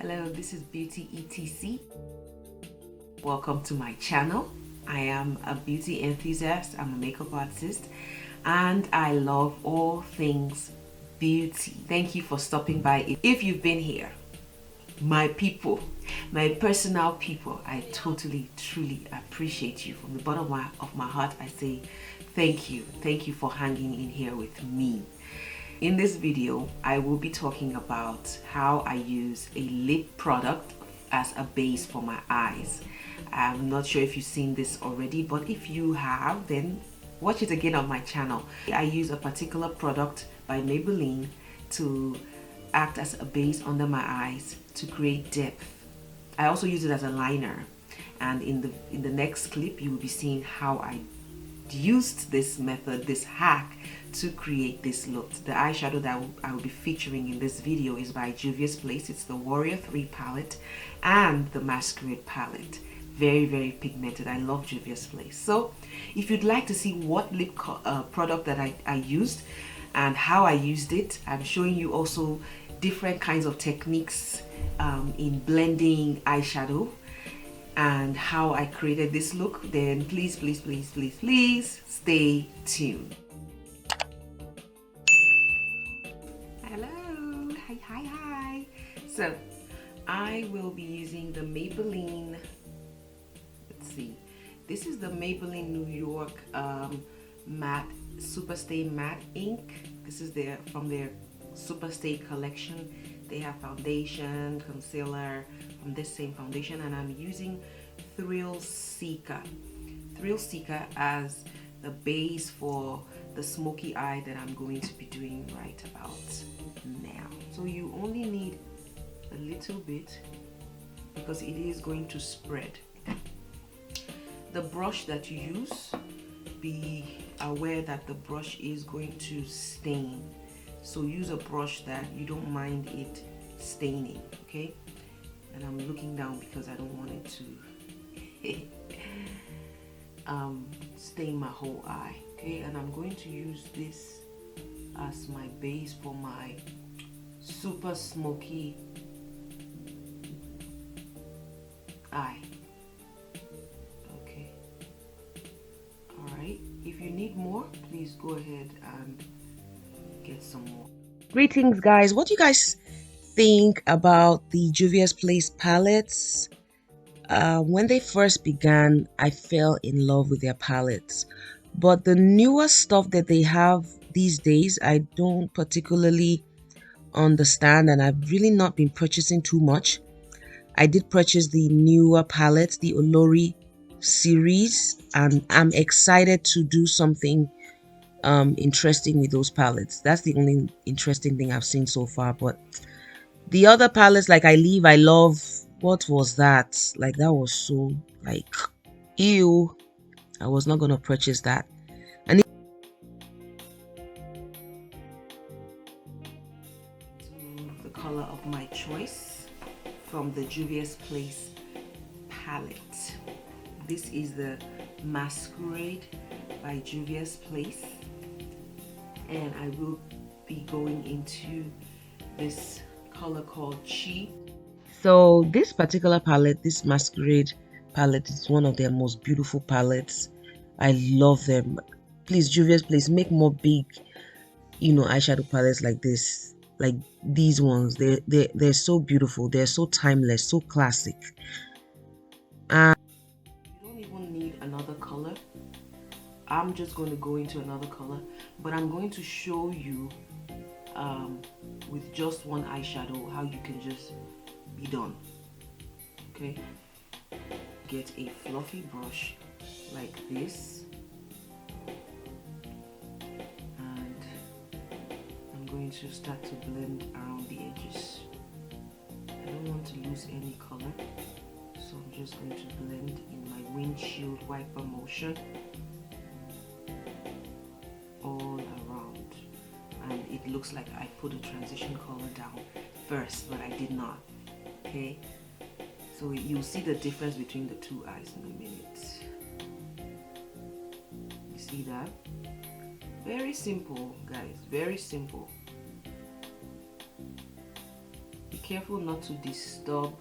Hello, this is Beauty ETC. Welcome to my channel. I am a beauty enthusiast, I'm a makeup artist, and I love all things beauty. Thank you for stopping by. If you've been here, my people, my personal people, I totally, truly appreciate you. From the bottom of my heart, I say thank you. Thank you for hanging in here with me. In this video, I will be talking about how I use a lip product as a base for my eyes. I'm not sure if you've seen this already, but if you have, then watch it again on my channel. I use a particular product by Maybelline to act as a base under my eyes to create depth. I also use it as a liner, and in the next clip you will be seeing how I used this method, this hack, to create this look. The eyeshadow that I will be featuring in this video is by Juviasplace. It's the Warrior 3 palette and the Masquerade palette. Very, very pigmented. I love Juviasplace. So if you'd like to see what lip product that I used and how I used it, I'm showing you also different kinds of techniques in blending eyeshadow and how I created this look, then please stay tuned. Hello, hi. So I will be using the Maybelline, let's see, this is the Maybelline New York matte Superstay matte ink. This is from their Superstay collection. They have foundation, concealer from this same foundation, and I'm using Thrill Seeker as the base for the smoky eye that I'm going to be doing right about now. So you only need a little bit because it is going to spread. The brush that you use, be aware that the brush is going to stain. So use a brush that you don't mind it staining, okay? And I'm looking down because I don't want it to stain my whole eye, okay? And I'm going to use this as my base for my super smoky eye, okay? All right, if you need more, please go ahead and get some more. Greetings, guys. What do you guys think about the Juviasplace palettes? When they first began, I fell in love with their palettes, but the newer stuff that they have these days, I don't particularly understand, and I've really not been purchasing too much. I did purchase the newer palettes, the Olori series, and I'm excited to do something interesting with those palettes. That's the only interesting thing I've seen so far. But the other palettes, like I Love, what was that? Like, that was so like, ew. I was not gonna purchase that. And the color of my choice from the Juviasplace palette. This is the Masquerade by Juviasplace, and I will be going into this color called Chi. So this particular palette, this Masquerade palette, is one of their most beautiful palettes. I love them. Please, Juviasplace, make more big, eyeshadow palettes like this, like these ones. They're so beautiful. They're so timeless, so classic. And you don't even need another color. I'm just going to go into another color, but I'm going to show you with just one eyeshadow how you can just be done. Okay, get a fluffy brush like this, and I'm going to start to blend around the edges. I don't want to lose any color, so I'm just going to blend in my windshield wiper motion all around. And it looks like I put a transition color down first, but I did not. Okay, so you'll see the difference between the two eyes in a minute. You see that? Very simple, guys, very simple. careful not to disturb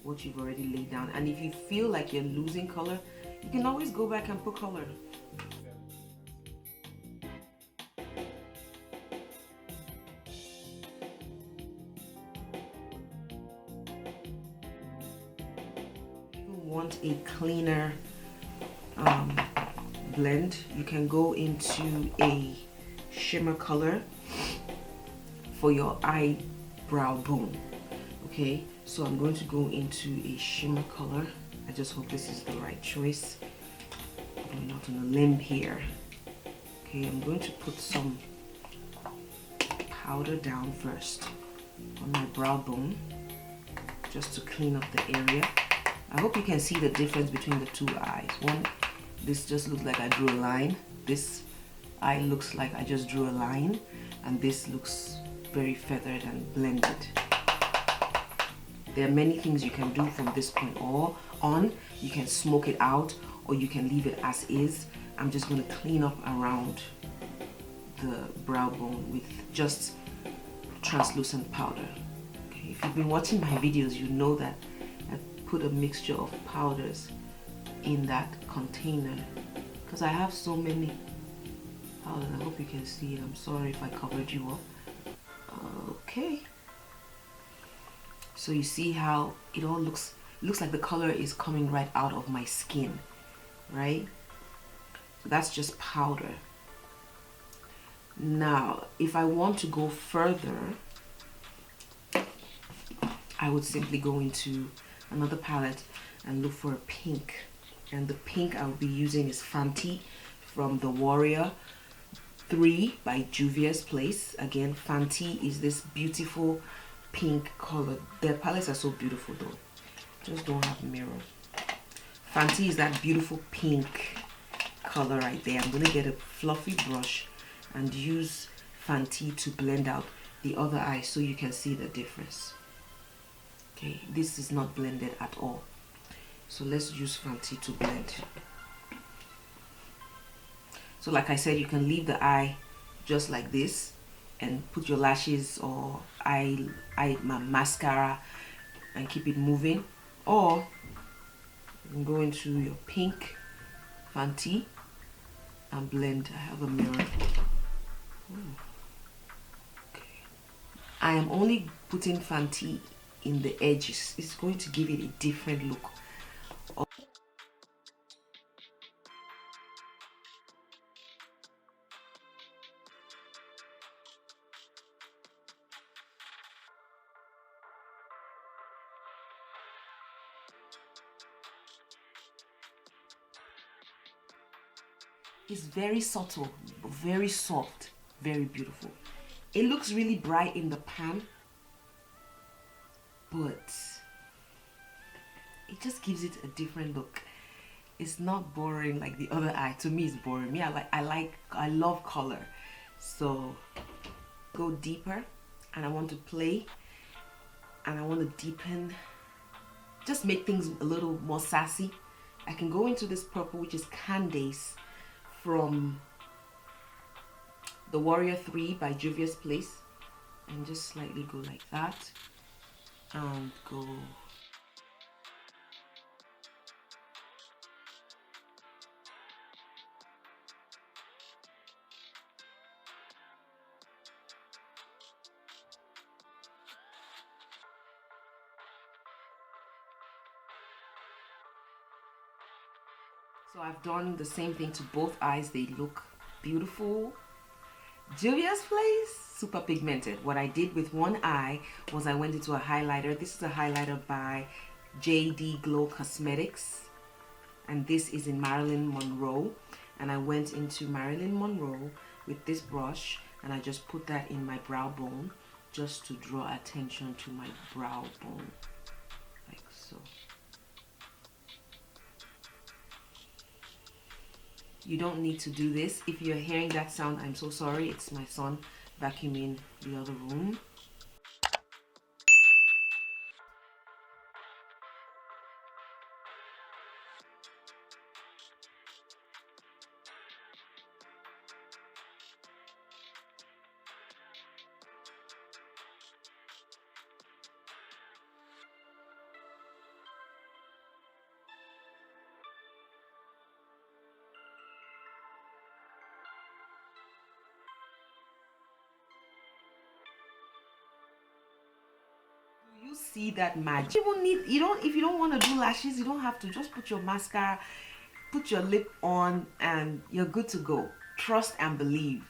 what you've already laid down. And if you feel like you're losing color, you can always go back and put color. If you want a cleaner blend, you can go into a shimmer color for your eyebrow bone. Okay, so I'm going to go into a shimmer color. I just hope this is the right choice. I'm going out on a limb here. Okay, I'm going to put some powder down first on my brow bone just to clean up the area. I hope you can see the difference between the two eyes. One, this just looks like I drew a line. This eye looks like I just drew a line, and this looks very feathered and blended. There are many things you can do from this point on. You can smoke it out, or you can leave it as is. I'm just going to clean up around the brow bone with just translucent powder. Okay, if you've been watching my videos, you know that I put a mixture of powders in that container because I have so many powders. I hope you can see it. I'm sorry if I covered you up. Okay, so you see how it all looks like the color is coming right out of my skin, right? So that's just powder. Now if I want to go further, I would simply go into another palette and look for a pink, and the pink I'll be using is Fenty from the Warrior 3 by Juviasplace. Again, Fenty is this beautiful pink color. Their palettes are so beautiful though, just don't have a mirror. Fenty is that beautiful pink color right there. I'm gonna get a fluffy brush and use Fenty to blend out the other eye so you can see the difference. Okay, this is not blended at all, so let's use Fenty to blend. So like I said, you can leave the eye just like this and put your lashes or mascara and keep it moving, or you can go into your pink Fenty and blend. I have a mirror. Okay. I am only putting Fenty in the edges. It's going to give it a different look. It's very subtle, very soft, very beautiful. It looks really bright in the pan, but it just gives it a different look. It's not boring like the other eye. To me, it's boring. Me, I love color. So go deeper, and I want to play, and I want to deepen, just make things a little more sassy. I can go into this purple, which is Candace from the Warrior 3 by Juviasplace, and just slightly go like that and go. So I've done the same thing to both eyes. They look beautiful. Juviasplace, super pigmented. What I did with one eye was I went into a highlighter. This is a highlighter by JD Glow Cosmetics, and this is in Marilyn Monroe. And I went into Marilyn Monroe with this brush, and I just put that in my brow bone just to draw attention to my brow bone, like so. You don't need to do this. If you're hearing that sound, I'm so sorry. It's my son vacuuming the other room. You see that magic. You don't need, you don't, if you don't want to do lashes, you don't have to. Just put your mascara, put your lip on, and you're good to go. Trust and believe.